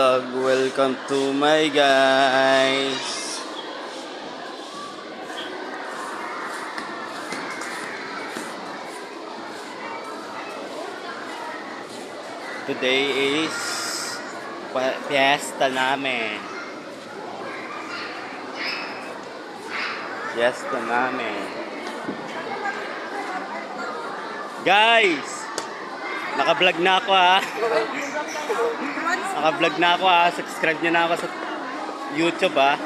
Welcome to my guys. Today is fiesta namin. Fiesta namin. Guys, naka-vlog na ako ha. Naka-vlog na ako ha. Subscribe nyo na ako sa YouTube ha.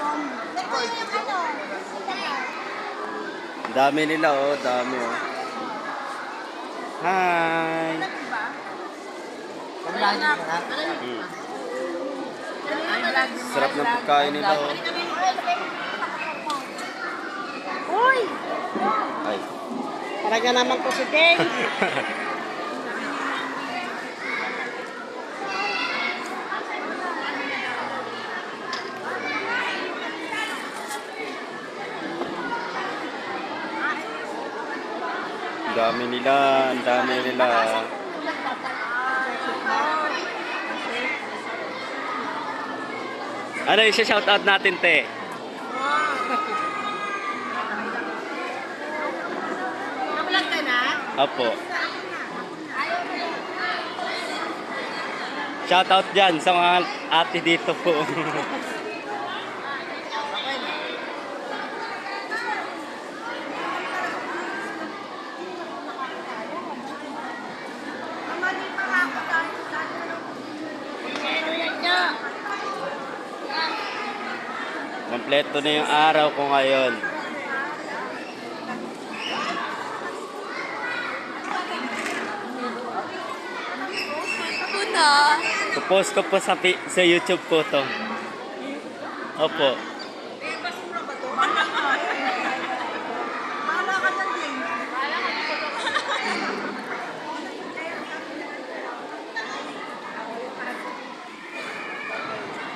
Dami nila oh, dami oh. Hi. Sarap ng pagkain nila oh. Uy! Ay. Talaga naman po si Deng. Ang dami nila. Ano yung shoutout natin, te? Nakablog ka na? Apo. Shoutout dyan sa mga ate dito po. Kompleto na yung araw ko ngayon. Post ko po sa YouTube po to. Opo.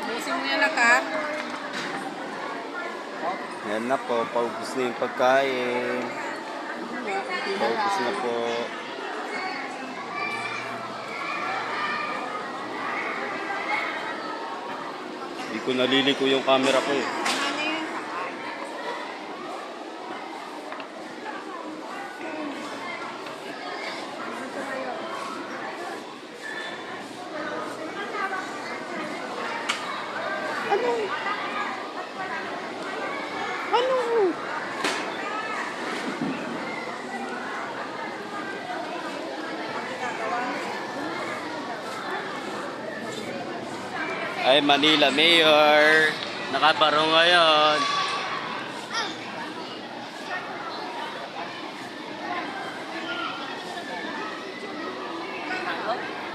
Busin mo yan ka. Yan na po, paubos na yung pagkain. Paubos na po. Hindi ko naliliko yung camera ko eh. Ano? Ay, Manila Mayor. Nakabaro ngayon.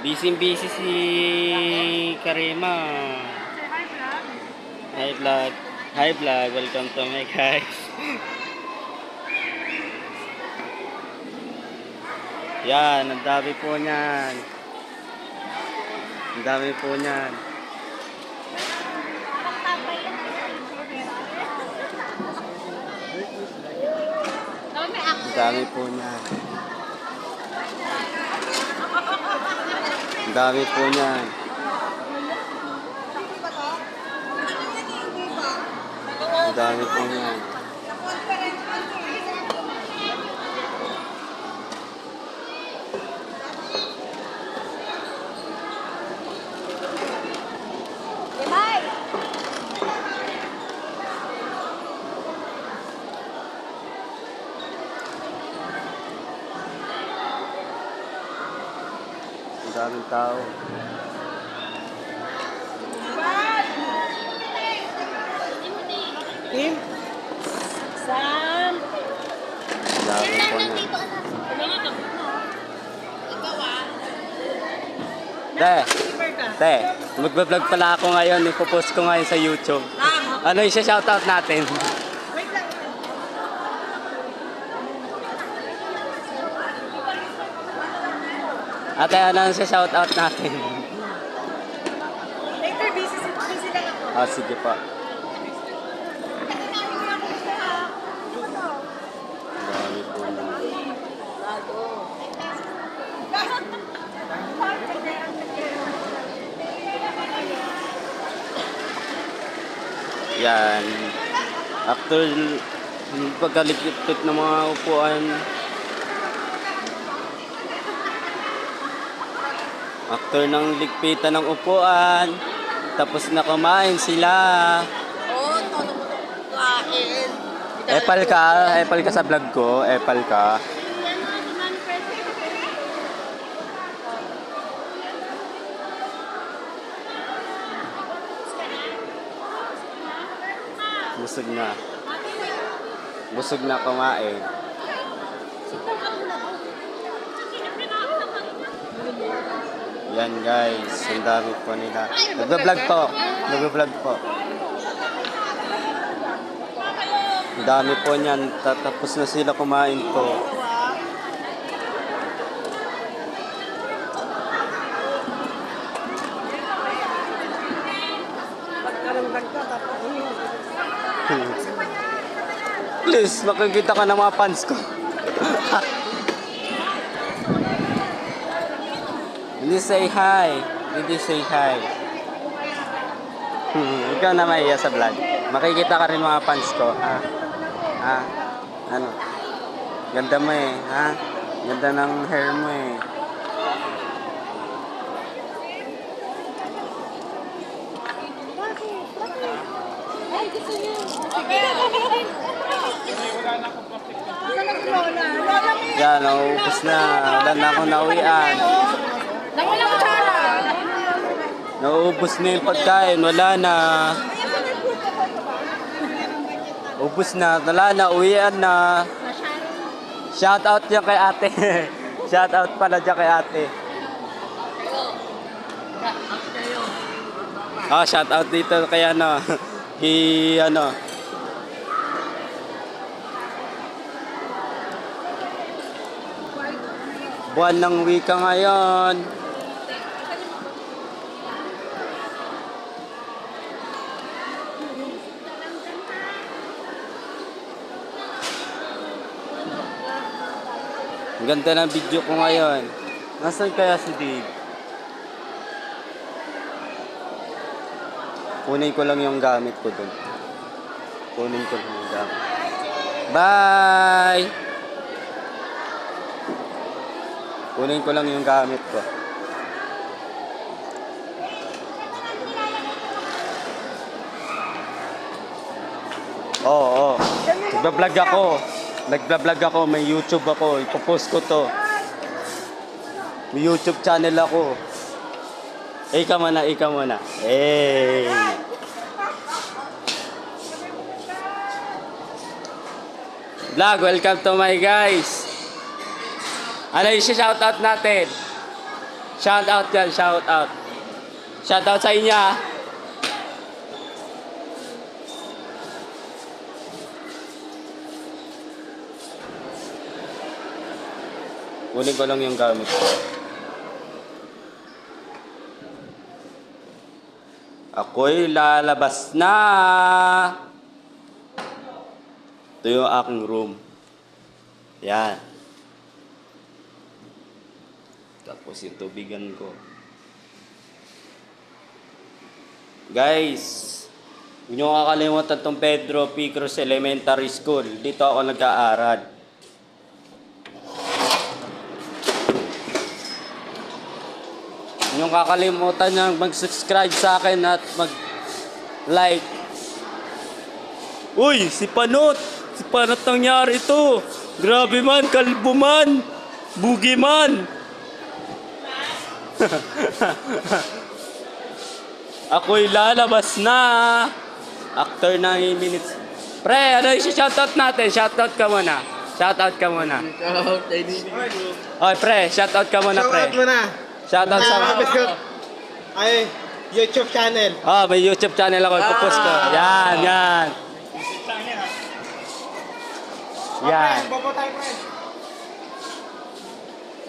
Busy si Karima. Hi vlog. Hi vlog. Welcome to my guys. Yan, ang dami po niyan. Ang dami po niyan. Ang dami po niyan. Ang dami po niyan. Ang dami po niyan. Ang daming tao. Tim? Sam? Ang dami po niyan. Te, magbablog pala ako ngayon. Ipopost ko ngayon sa YouTube. Ano yung shoutout natin? Wait lang. Ate, ano yung shoutout natin? Later, busy lang ako. Ah, sige pa. Ang dami po niyan. Yan. After pagkalikit ng mga upuan, after ng ligpitan ng upuan, tapos na kumain sila. Oo, todo mo kain. Epal ka sa vlog ko, epal ka. Busog na. Busog na kumain. Yan guys, ang dami po nila. Nagbablog po. Nagbablog po. Ang dami po niyan. Tapos na sila kumain po. Please, makikita ka ng mga fans ko. Hindi say hi. Hindi say hi. Ikaw na maiya sa vlog. Makikita ka rin mga fans ko. Ha? Ha? Ano? Ganda mo eh. Ha? Ganda ng hair mo eh. Ay, gusto niyo. Lola. Lola mo yun. Yan, naubos na. Wala na akong nauwian. Nangulang tsara. Naubos na yung pagkain. Wala na. Ubos na. Wala na. Uwian na. Shout out dyan kay ate. Shout out pala dyan kay ate. Shout out dito kay ano. Kay ano. Buwan ng wika ngayon. Ang ganda ng video ko ngayon. Nasaan kaya si Dave? Kunin ko lang yung gamit ko dun. Kunin ko lang yung gamit. Bye! Kunin ko lang yung gamit ko. Oo. Nagbablog ako. Nagbablog ako. May YouTube ako. Ipopost ko to. May YouTube channel ako. Ikaw muna, ikaw muna. Hey! Vlog, welcome to my guys. Ano yung shoutout natin? Shoutout yan, shoutout. Shoutout sa inyo. Kunin ko lang yung gamit ko. Ako'y lalabas na. Ito yung aking room. Yan. Tapos yung tubigan ko. Guys, huwag niyo kakalimutan itong Pedro P. Cruz Elementary School. Dito ako nag-aaral. Huwag niyo kakalimutan niyang mag-subscribe sa akin at mag-like. Uy, si Panot! Si Panot nangyari ito! Grabe man, kalbo man! Bugi man! Ako'y lalabas na. After 9 minutes. Pre, ano yung shoutout natin? Shoutout ka muna. Shoutout ka muna. Oy, pre, shoutout ka muna, pre. Shoutout mo na. Shoutout sa... Ay, YouTube channel. May YouTube channel ako. Ipopost ko. Yan, yan. Yan. Bobo tayo, pre.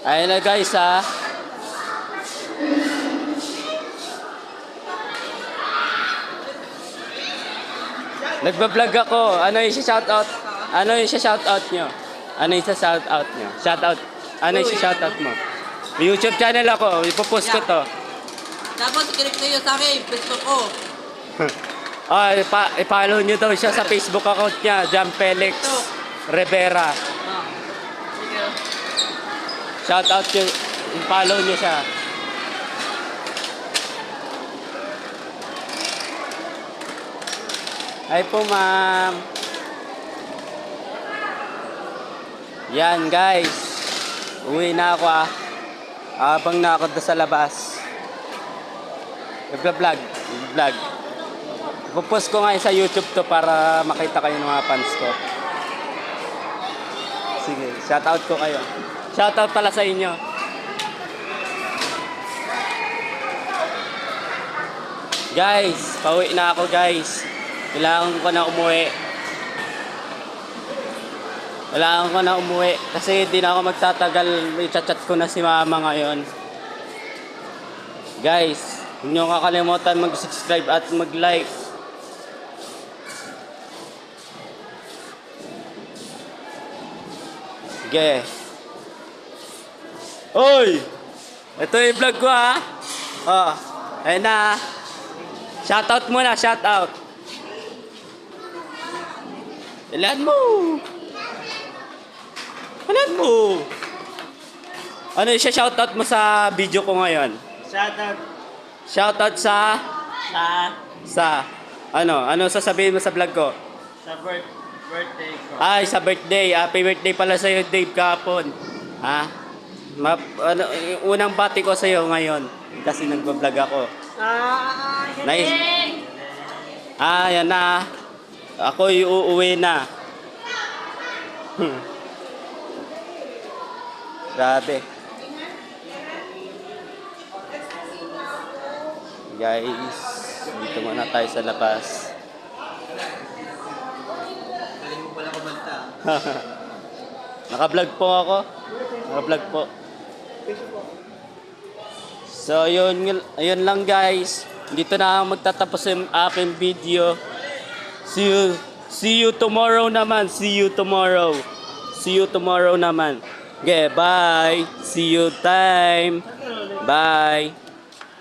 Ayun na guys, ha. Nagbablog ako. Ano yung shoutout? Ano yung shoutout nyo? Ano yung shoutout nyo? Shoutout. Ano yung shoutout mo? May YouTube channel ako. Ipopost ko to. Dapat i-click nyo sa akin, Facebook ko. I-follow nyo daw siya sa Facebook account niya, John Felix Rivera. Shout out nyo, i-follow nyo siya. Hi po, ma'am. Yan, guys. Uwi na ako, ah. Abang na ako doon sa labas. Nagpa-vlog. Pupost ko nga sa YouTube to para makita kayo ng mga fans ko. Sige, shoutout ko kayo. Shoutout pala sa inyo. Guys, pauwi na ako, guys. Kailangan ko na umuwi. Kasi di na ako magtatagal. I-chat ko na si mama ngayon. Guys, huwag niyo kakalimutan mag-subscribe at mag-like. Sige. Oy! Ito yung vlog ko, ha. Oh, ayun na. Shoutout muna, shoutout. Ilan mo? Ano yung shoutout mo sa video ko ngayon? Shoutout sa ano sasabihin mo sa vlog ko? Sa birthday ko. Ay, sa birthday. Happy birthday pala sa'yo, Dave, kahapon. Ha? Yung unang bati ko sa'yo ngayon. Kasi nagbablog ako. Nice. Yan na. Ako uuwi na. Grabe. Guys, dito muna tayo sa labas. Galing mo pala kumanta. Naka-vlog po ako. So, ayun lang, guys. Dito na ako magtatapos yung aking video. See you tomorrow naman. See you tomorrow naman. Okay, bye. See you time. Bye.